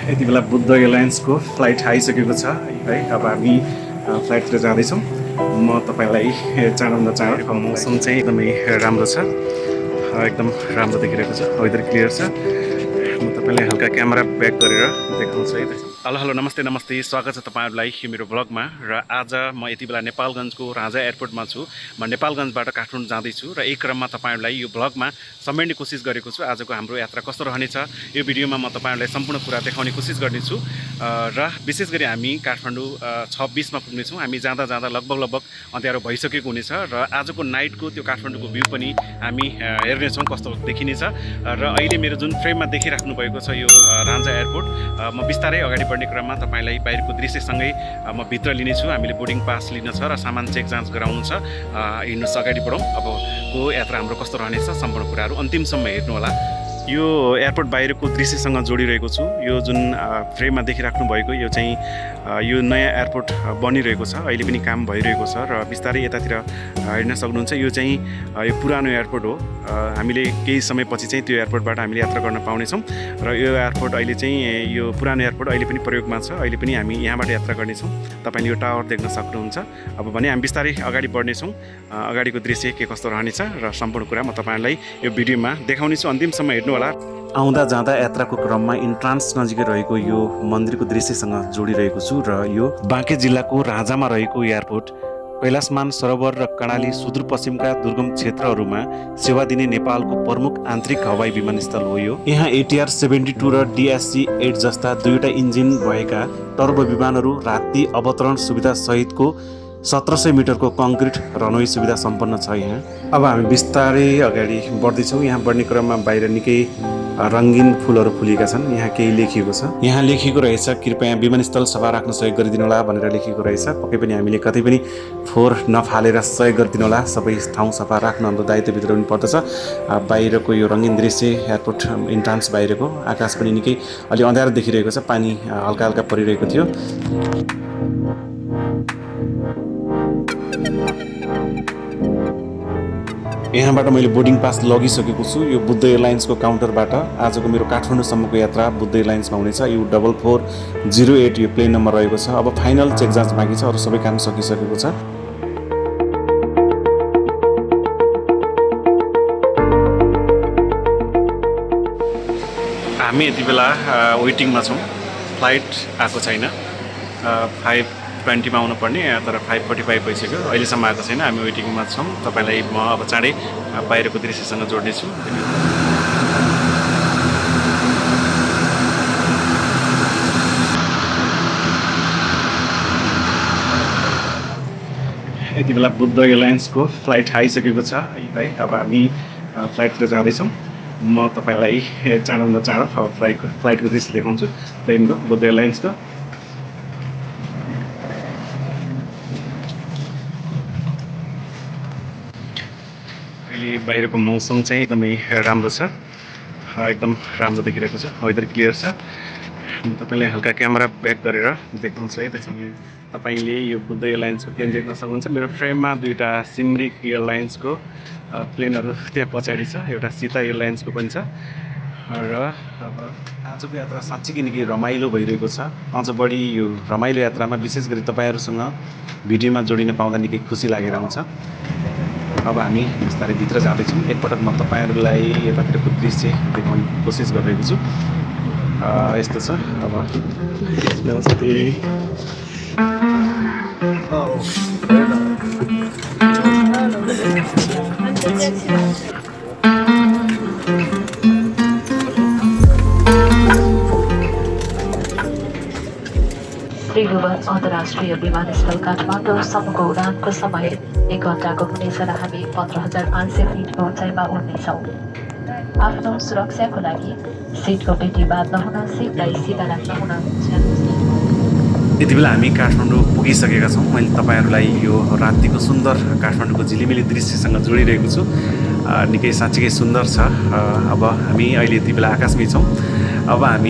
यति बेला बुद्ध एयरलाइन्सको फ्लाइट आइसकेको छ है। अब हामी फ्लाइटतिर जाँदैछौँ। म तपाईँलाई चाँडोभन्दा चाँडो मौसम चाहिँ एकदमै राम्रो छ, एकदम राम्रो देखिरहेको छ, वेदर क्लियर छ। म तपाईँलाई हल्का क्यामेरा ब्याक गरेर देखाउँछु है। हेलो हेलो नमस्ते नमस्ते, स्वागत छ तपाईँहरूलाई यो मेरो ब्लगमा। र आज म यति बेला नेपालगञ्जको राजा एयरपोर्टमा छु। म नेपालगञ्जबाट काठमाडौँ जाँदैछु र एक क्रममा तपाईँहरूलाई यो ब्लगमा समेट्ने कोसिस गरेको छु। आजको हाम्रो यात्रा कस्तो रहनेछ यो भिडियोमा म तपाईँहरूलाई सम्पूर्ण कुरा देखाउने कोसिस गर्नेछु। र विशेष गरी हामी काठमाडौँ 6:20मा पुग्नेछौँ। हामी जाँदा जाँदा लगभग अँध्यारो भइसकेको हुनेछ र आजको नाइटको त्यो काठमाडौँको भ्यू पनि हामी हेर्नेछौँ कस्तो देखिनेछ। र अहिले मेरो जुन फ्रेममा देखिराख्नु भएको छ यो राजा एयरपोर्ट, म बिस्तारै अगाडि बढ्ने क्रममा तपाईँलाई बाहिरको दृश्यसँगै म भित्र लिनेछु। हामीले बोर्डिङ पास लिन छ र सामान चेक जाँच गराउनु छ। हिँड्नुहोस्, अगाडि बढौँ। अबको यात्रा हाम्रो कस्तो रहनेछ सम्पूर्ण कुराहरू अन्तिमसम्म हेर्नुहोला। यो एयरपोर्ट बाहिरको दृश्यसँग जोडिरहेको छु। यो जुन फ्रेममा देखिराख्नु भएको यो चाहिँ यो नयाँ एयरपोर्ट बनिरहेको छ, अहिले पनि काम भइरहेको छ र बिस्तारै यतातिर हिँड्न सक्नुहुन्छ। यो चाहिँ यो पुरानो एयरपोर्ट हो। हामीले केही समयपछि चाहिँ त्यो एयरपोर्टबाट हामीले यात्रा गर्न पाउनेछौँ र यो एयरपोर्ट अहिले चाहिँ यो पुरानो एयरपोर्ट अहिले पनि प्रयोगमा छ। अहिले पनि हामी यहाँबाट यात्रा गर्नेछौँ। तपाईँले यो टावर देख्न सक्नुहुन्छ। अब भने हामी बिस्तारै अगाडि बढ्नेछौँ। अगाडिको दृश्य के कस्तो रहनेछ र सम्पूर्ण कुरा म तपाईँलाई यो भिडियोमा देखाउनेछु। अन्तिमसम्म हेर्नु होला। आउँदा जाँदा यात्राको क्रममा इन्ट्रान्स नजिकै रहेको यो मन्दिरको दृश्यसँग जोडिरहेको छु र यो बाँके जिल्लाको राजामा रहेको एयरपोर्ट कैलाशमान सरोवर र कर्णाली सुदूरपश्चिमका दुर्गम क्षेत्रहरूमा सेवा दिने नेपालको प्रमुख आन्तरिक हवाई विमानस्थल हो। यो यहाँ ATR 72 र DSC 8 जस्ता दुईवटा इन्जिन भएका टर्बो विमानहरू राति अवतरण सुविधा सहितको 1700 मिटरको कङ्क्रिट रनवे सुविधा सम्पन्न छ यहाँ। अब हामी बिस्तारै अगाडि बढ्दैछौँ। यहाँ बढ्ने क्रममा बाहिर निकै रङ्गीन फुलहरू फुलेका छन्। यहाँ केही लेखिएको छ। यहाँ लेखिएको रहेछ, कृपया विमानस्थल सफा राख्न सहयोग गरिदिनु होला भनेर लेखिएको रहेछ। पक्कै पनि हामीले कतै पनि फोहोर नफालेर सहयोग गरिदिनु होला। सबै ठाउँ सफा राख्नु हाम्रो दायित्वभित्र पनि पर्दछ। बाहिरको यो रङ्गीन दृश्य एयरपोर्ट इन्ट्रान्स बाहिरको आकाश पनि निकै अलि अँध्यारो देखिरहेको छ। पानी हल्का हल्का परिरहेको थियो। यहाँबाट मैले बोर्डिङ पास लगिसकेको छु। यो बुद्ध एयरलाइन्सको काउन्टरबाट आजको मेरो काठमाडौँसम्मको यात्रा बुद्ध एयरलाइन्समा हुनेछ। यो 4408 यो प्लेन नम्बर रहेको छ। अब फाइनल चेक जाँच बाँकी छ, अरू सबै काम सकिसकेको छ। हामी यति बेला वेटिङमा छौँ। फ्लाइट आएको छैन। 5:20मा आउनुपर्ने तर 5:45 भइसक्यो, अहिलेसम्म आएको छैन। हामी वेटिङमा छौँ। तपाईँलाई म अब चाँडै बाहिरको दृश्यसँग जोड्नेछु। यति बेला बुद्ध एयरलाइन्सको फ्लाइट आइसकेको छ है। अब हामी फ्लाइटतिर जाँदैछौँ। म तपाईँलाई चाँडोभन्दा चाँडो अब फ्लाइटको दृश्य देखाउँछु प्लेनको, बुद्ध एयरलाइन्सको। अहिले बाहिरको मौसम चाहिँ एकदमै राम्रो छ, एकदम राम्रो देखिरहेको छ, वेदर क्लियर छ। तपाईँले हल्का क्यामेरा ब्याक गरेर देख्नुहुन्छ है। त्यसपछि तपाईँले यो बुद्ध एयरलाइन्सको प्लेन देख्न सक्नुहुन्छ। मेरो फ्रेममा दुईवटा सिमरिक एयरलाइन्सको प्लेनहरू त्यहाँ पछाडि छ। एउटा सीता एयरलाइन्सको पनि छ। र अब आजको यात्रा साँच्चीकै निकै रमाइलो भइरहेको छ। अझ बढी यो रमाइलो यात्रामा विशेष गरी तपाईँहरूसँग भिडियोमा जोडिन पाउँदा निकै खुसी लागेर आउँछ। अब हामी बिस्तारै भित्र जाँदैछौँ। एकपटक म तपाईँहरूलाई यतातिरको दृश्य देखाउने कोसिस गरिरहेको छु। यस्तो छ। अब नमस्ते। त्रिभुवन अन्तर्राष्ट्रिय विमानस्थल काठमाडौँसम्मको उडानको समय 1 घन्टाको हुनेछ र हामी 15,500 फिटको उचाइमा उड्नेछौँ। आफ्नो सुरक्षाको लागि सिटको पेटी बाँध्न हुन, सिटलाई सिधा राख्न हुन। यति बेला हामी काठमाडौँ पुगिसकेका छौँ। मैले तपाईँहरूलाई यो रातिको सुन्दर काठमाडौँको झिलिमिली दृश्यसँग जोडिरहेको छु। निकै साँच्चीकै सुन्दर छ। अब हामी अहिले यति बेला आकाशमै छौँ। अब हामी